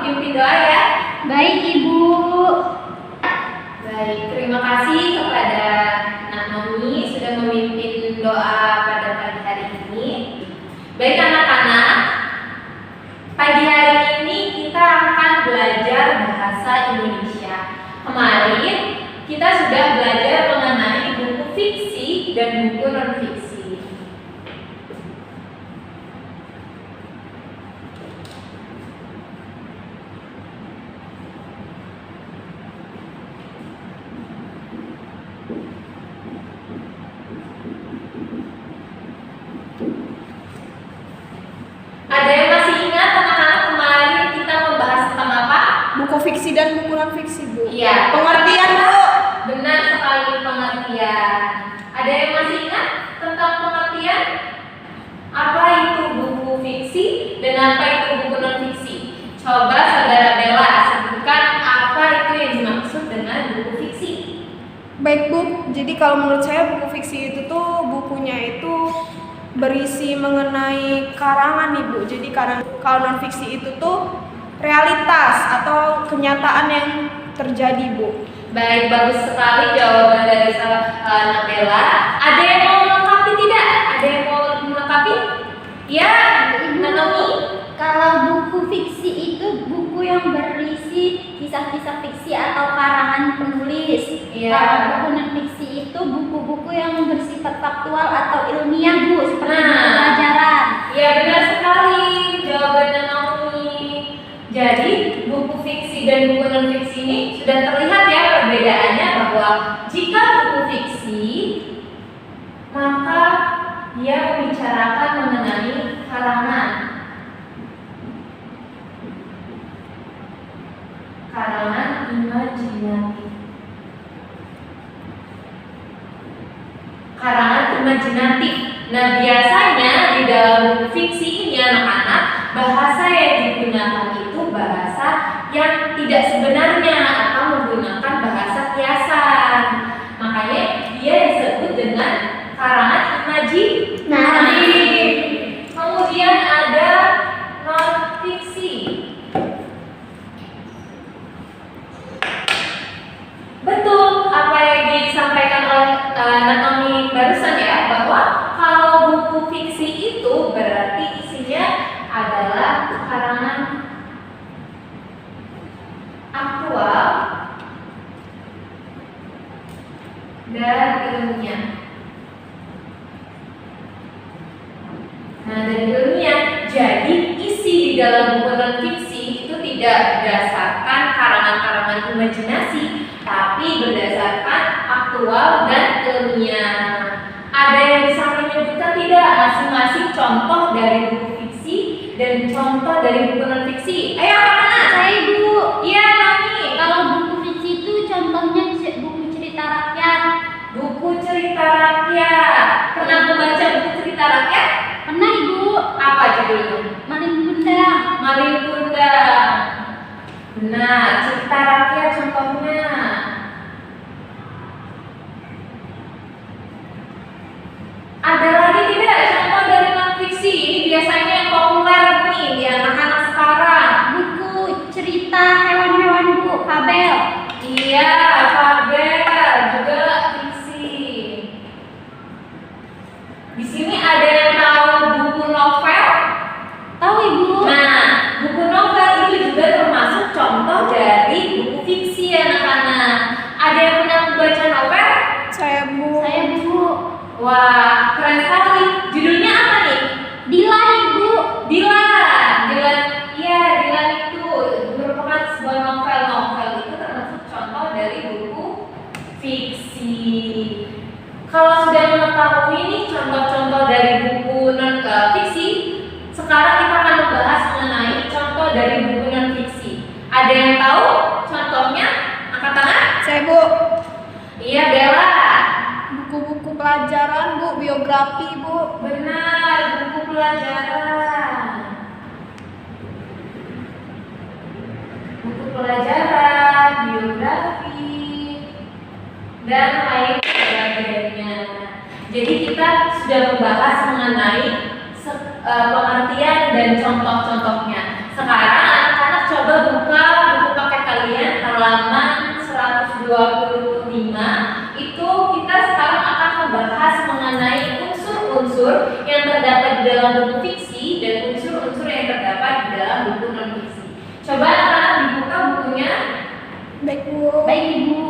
pimpin doa ya. Baik, Ibu. Baik, terima kasih kepada Nak Nomi sudah memimpin doa pada pagi hari ini. Baik anak-anak, pagi hari ini kita akan belajar bahasa Indonesia. Kemarin kita sudah belajar mengenai buku fiksi dan buku non-fiksi. Ada yang masih ingat anak-anak kemarin kita membahas tentang apa? Buku fiksi dan buku non fiksi, Bu. Iya. Pengertian, Bu. Benar sekali, pengertian. Ada yang masih ingat tentang pengertian? Apa itu buku fiksi dan apa itu buku non fiksi? Coba saudara Bella sebutkan apa itu yang dimaksud dengan buku fiksi. Baik, Bu. Jadi kalau menurut saya buku fiksi itu tuh bukunya itu berisi mengenai karangan nih, Bu. Jadi kalau non fiksi itu tuh realitas atau kenyataan yang terjadi, Bu. Baik, bagus sekali jawaban dari Nak Bella. Ada yang mau melengkapi tidak? Ada yang mau melengkapi? Ya, Nak Nomi. Kalau buku fiksi itu buku yang berisi kisah-kisah fiksi atau karangan penulis. Iya. Kalau buku non fiksi itu buku-buku yang bersifat faktual atau ilmiah, Bu, seperti buku pelajaran. Ya, benar sekali jawaban Nak Nomi. Jadi buku fiksi dan buku non fiksi ini sudah terlihat ya perbedaannya, bahwa jika buku fiksi maka dia membicarakan mengenai karangan imajinatif. Karangan imajinatif. Nah, biasanya di dalam buku fiksi ini anak-anak, bahasa yang digunakan itu bahasa yang tidak sebenarnya atau menggunakan bahasa kiasan. Makanya dia disebut dengan karangan imajinatif. Kemudian ada non fiksi. Betul apa yang disampaikan oleh Nak Nomi barusan ya, bahwa kalau buku fiksi itu berarti isinya adalah karangan aktual dan ilmiah. Nah, dan ilmiah. Jadi isi di dalam buku non fiksi itu tidak berdasarkan karangan-karangan imajinasi, tapi berdasarkan aktual dan ilmiah. Ada yang bisa menyebutkan tidak masing-masing contoh dari buku fiksi dan contoh dari buku non fiksi? Ayo anak-anak. Saya, Ibu. Iya, Nomi. Kalau buku fiksi itu contohnya buku cerita rakyat. Buku cerita rakyat. Pernah membaca buku cerita rakyat? Pernah, Ibu. Apa judulnya? Malin Bunda. Malin Bunda. Benar, cerita rakyat contohnya. Ada lagi tidak contoh dari non fiksi? Ini biasanya yang populer nih di anak-anak sekarang. Buku cerita hewan-hewan, Bu, fabel. Iya, fabel juga fiksi. Di sini ada yang tahu buku novel? Tahu, Ibu? Nah, buku novel itu juga termasuk contoh dari buku fiksi anak-anak. Ada yang pernah membaca novel? Saya, Bu. Saya, Bu. Wah, keren sekali. Judulnya apa nih? Dilan, Ibu. Dilan. Iya, Dilan itu merupakan sebuah novel itu termasuk contoh dari buku fiksi. Kalau sudah mengetahui nih contoh-contoh dari buku non fiksi, sekarang kita akan membahas mengenai contoh dari buku non fiksi. Ada yang tahu contohnya? Angkat tangan. Saya, Bu. Iya, Bella. Buku-buku pelajaran, Bu, biografi, Bu. Benar, buku pelajaran. Buku pelajaran, biografi, dan lain sebagainya. Jadi kita sudah membahas mengenai pengertian dan contoh-contohnya. Sekarang anak-anak coba buka dalam buku fiksi dan unsur-unsur yang terdapat di dalam buku non fiksi. Coba anak-anak dibuka bukunya. Baik Bu. Baik Ibu.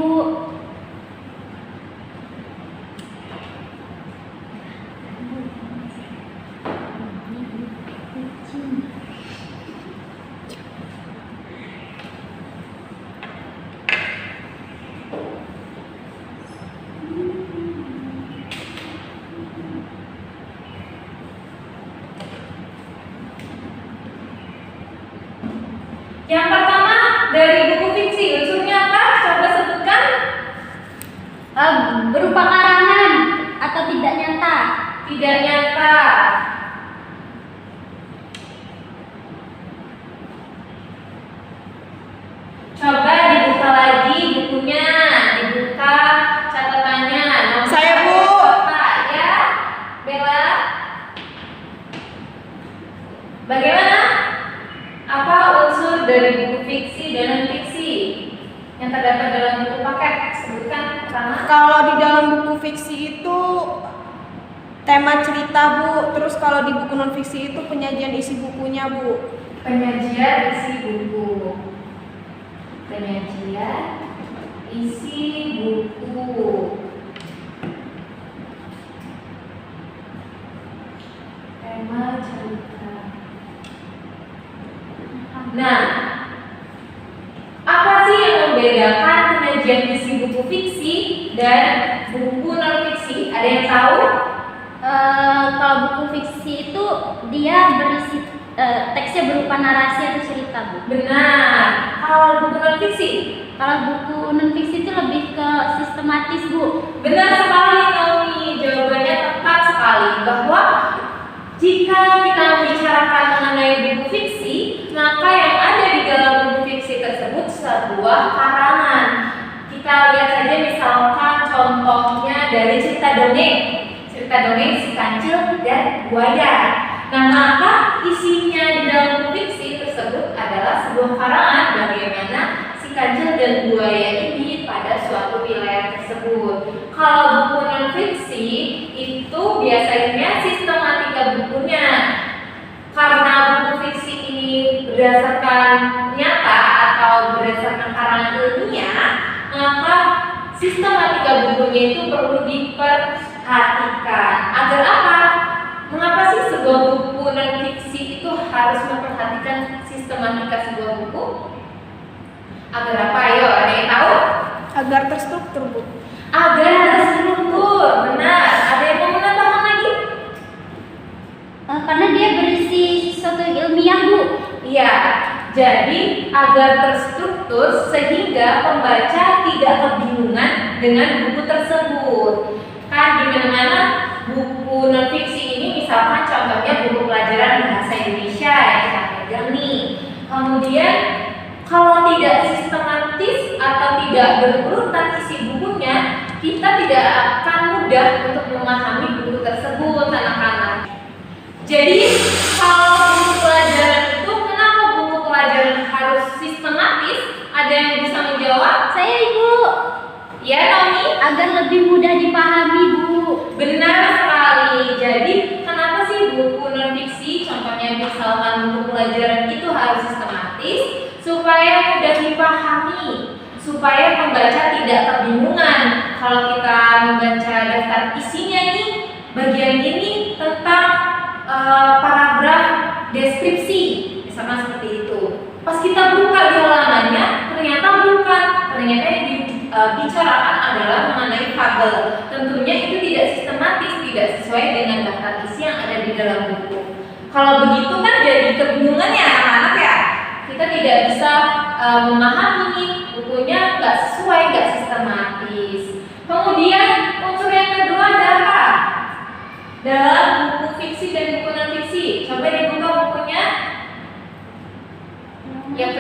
Yang pertama dari buku fiksi, unsurnya apa? Coba sebutkan. Berupa karangan atau tidak nyata. Tidak nyata. Coba dibuka lagi bukunya, dibuka catatannya. Nomor Saya, Bu. kota, ya, Bella. Bagaimana? Apa unsur dari buku fiksi dan non fiksi yang terdapat dalam buku paket? Sebutkan pertama. Kalau di dalam buku fiksi itu tema cerita Bu, terus kalau di buku non fiksi itu penyajian isi bukunya Bu. Penyajian isi buku. Penyajian isi buku. Tema cerita. Nah, apa sih yang membedakan penyajian isi buku fiksi dan buku non fiksi? Ada yang tahu? Kalau buku fiksi itu dia berisi teksnya berupa narasi atau cerita Bu. Benar. Kalau buku non fiksi? Kalau buku non fiksi itu lebih ke sistematis Bu. Benar sekali Naomi. Jawabannya tepat sekali bahwa jika kita membicarakan mengenai buku fiksi, maka yang ada di dalam buku fiksi tersebut sebuah karangan. Kita lihat saja misalkan contohnya dari cerita dongeng. Cerita dongeng Si Kancil dan Buaya. Nah, maka isinya di dalam buku fiksi tersebut adalah sebuah karangan bagaimana Si Kancil dan Buaya ini pada suatu wilayah tersebut. Kalau buku non fiksi itu biasanya sistematika bukunya. Karena buku fiksi ini berdasarkan nyata atau berdasarkan karangan ilmiah, maka sistematika bukunya itu perlu diperhatikan. Agar apa? Mengapa sih sebuah buku non fiksi itu harus memperhatikan sistematika sebuah buku? Agar apa? Ayo, ada yang tahu? Agar terstruktur Bu. Agar terstruktur. Benar. Ada yang mau menambahkan lagi? Karena dia berisi sesuatu ilmiah Bu. Iya. Jadi agar terstruktur sehingga pembaca tidak kebingungan dengan buku tersebut. Kan di mana-mana buku non fiksi ini misalkan contohnya buku pelajaran bahasa Indonesia yang kita pegang nih. Kemudian kalau tidak sistematis atau tidak berurutan isi bukunya, kita tidak akan mudah untuk memahami buku tersebut anak-anak. Jadi kalau buku pelajaran itu kenapa buku pelajaran harus sistematis? Ada yang bisa menjawab? Saya Ibu. Ya Naomi? Agar lebih mudah dipahami Bu. Benar sekali. Jadi kenapa sih buku non fiksi, contohnya misalkan buku pelajaran itu harus sistematis supaya mudah dipahami, supaya pembaca tidak kebingungan. Kalau kita membaca daftar isinya nih, bagian ini tentang paragraf deskripsi, misalnya seperti itu. Pas kita buka di halamannya, ternyata bukan, ternyata yang dibicarakan adalah mengenai fabel. Tentunya itu tidak sistematis, tidak sesuai dengan daftar isi yang ada di dalam buku. Kalau begitu kan jadi kebingungan ya anak-anak ya. Kita tidak bisa memahami bukunya, nggak sesuai, nggak sistematis. Kemudian unsur yang kedua adalah dalam buku fiksi dan buku non fiksi. Coba dibuka bukunya. Yang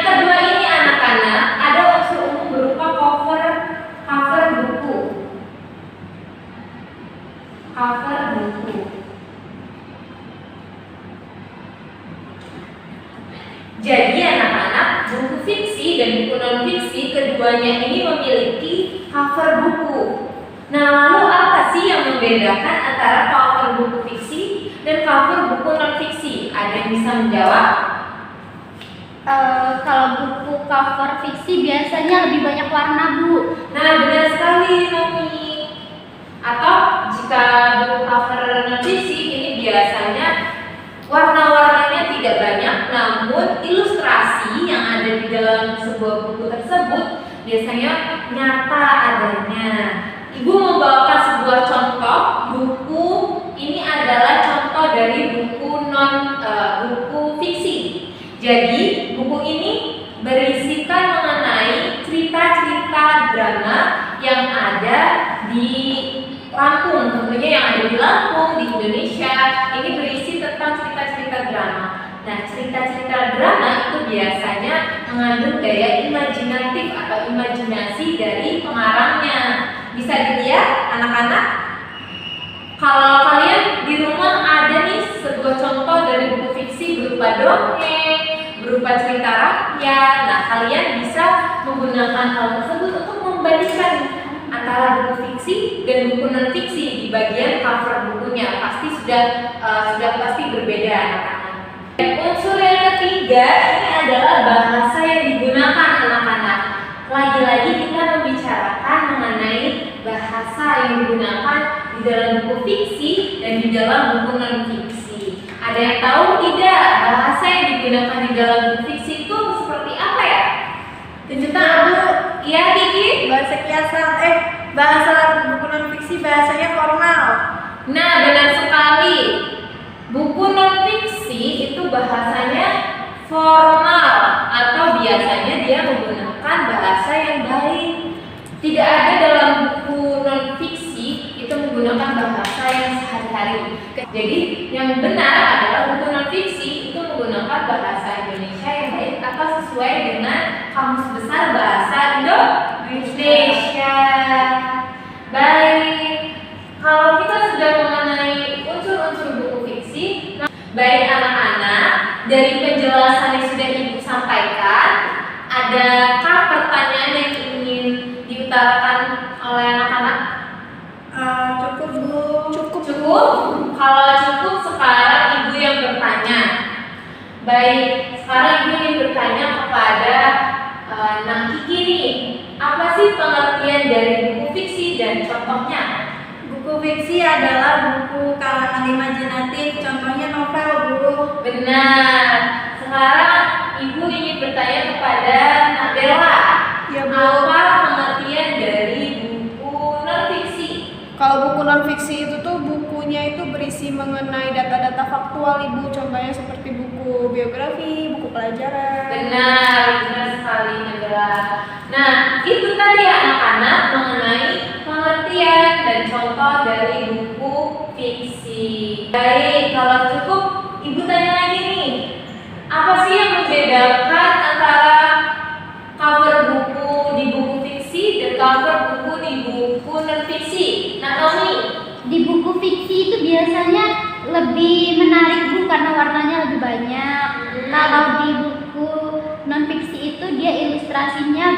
kedua ini anak-anak ada unsur umum berupa cover buku. Cover buku. Jadi anak-anak, buku fiksi dan buku non fiksi keduanya ini memiliki cover buku. Nah, lalu apa sih yang membedakan antara cover buku fiksi dan cover buku non-fiksi? Ada yang bisa menjawab? Kalau buku cover fiksi biasanya lebih banyak warna, Bu. Nah, benar sekali, Nomi. Atau jika buku cover non-fiksi ini biasanya warna-warnanya tidak banyak, namun ilustrasi yang ada di dalam sebuah buku tersebut biasanya nyata adanya. Ibu membawakan sebuah contoh buku. Ini adalah contoh dari buku buku fiksi. Jadi buku ini berisikan mengenai cerita-cerita drama yang ada di Lampung, tentunya yang ada di Lampung, di Indonesia. Ini berisi tentang cerita-cerita drama. Nah, cerita-cerita drama itu biasanya mengandung gaya imajinatif atau imajinasi dari pengarangnya. Bisa dilihat anak-anak? Kalau kalian di rumah ada nih sebuah contoh dari buku fiksi berupa dongeng, berupa cerita rakyat. Nah, kalian bisa menggunakan hal tersebut untuk membandingkan antara buku fiksi dan buku non fiksi di bagian cover bukunya. Pasti sudah pasti berbeda anak-anak. Unsur yang ketiga ini adalah bahasa yang digunakan anak-anak. Lagi-lagi kita membicarakan mengenai bahasa yang digunakan di dalam buku fiksi dan di dalam buku non fiksi. Ada yang tahu tidak bahasa yang digunakan di dalam buku fiksi itu seperti apa ya? Tunjukkan aku. Iya, Kiki. Bahasa buku non fiksi bahasanya formal. Nah, benar sekali. Buku non fiksi itu bahasanya formal atau biasanya dia menggunakan bahasa yang baik. Tidak ada dalam buku non fiksi itu menggunakan bahasa yang sehari-hari. Jadi yang benar adalah buku non fiksi itu menggunakan bahasa Indonesia yang baik atau sesuai dengan Kamus Besar Bahasa Indonesia. Baik, kalau kita sudah mengenai unsur-unsur buku fiksi, baik anak-anak, dari penjelasan yang sudah Ibu sampaikan, adakah pertanyaan yang ingin diutarakan oleh anak-anak? Cukup, Bu. Cukup? Kalau cukup, sekarang Ibu yang bertanya. Baik, sekarang Ibu ingin bertanya kepada Kiki nih. Apa sih pengertian dari buku fiksi dan contohnya? Buku fiksi adalah buku karangan imajinatif, contohnya novel, Bu. Benar. Sekarang Ibu ingin bertanya kepada Nabela. Ya, Bu. Apa pengertian dari buku non fiksi? Kalau buku non fiksi itu tuh bukunya itu berisi mengenai data-data faktual, Ibu. Contohnya seperti buku biografi, buku pelajaran. Benar sekali Nabela. Nah, itu tadi anak-anak mengenai pengertian dan contoh dari buku fiksi. Baik, kalau cukup Ibu tanya lagi nih. Apa sih yang membedakan antara cover buku di buku fiksi dan cover buku di buku non fiksi? Nah, Nomi. Di buku fiksi itu biasanya lebih menarik, Bu, karena warnanya lebih banyak. Kalau di buku non fiksi itu dia ilustrasinya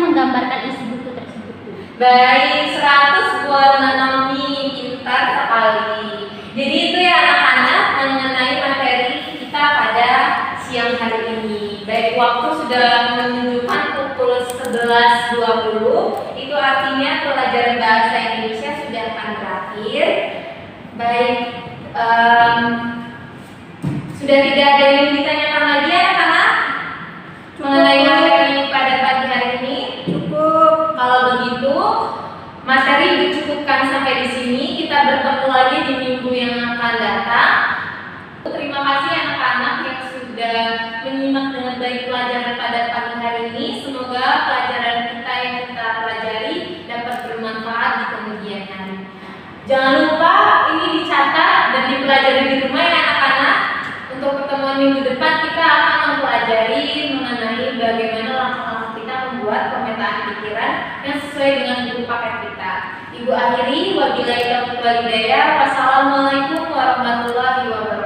menggambarkan isi buku tersebut. Baik, 100 buat Nomi, pintar sekali. Jadi itu ya anak-anak mengenai materi kita pada siang hari ini. Baik, waktu sudah menunjukkan pukul 11.20. Itu artinya pelajaran bahasa Indonesia sudah akan berakhir. Baik, sudah tidak ada yang ditanyakan lagi anak-anak mengenai materi pada pagi hari ini? Cukup. Kalau begitu, materi dicukupkan sampai di sini. Kita bertemu lagi di minggu yang akan datang. Terima kasih anak-anak yang sudah menyimak dengan baik pelajaran pada pagi hari ini. Semoga pelajaran kita yang kita pelajari dapat bermanfaat di kemudian hari. Jangan lupa ini dicatat dan dipelajari di rumah ya anak-anak. Untuk pertemuan minggu depan kita akan mempelajari mengenai bagaimana langkah-langkah kita membuat pemetaan pikiran yang sesuai dengan buku paket kita. Ibu akhiri, wabillahi taufiq wal hidayah. Wassalamualaikum warahmatullahi wabarakatuh.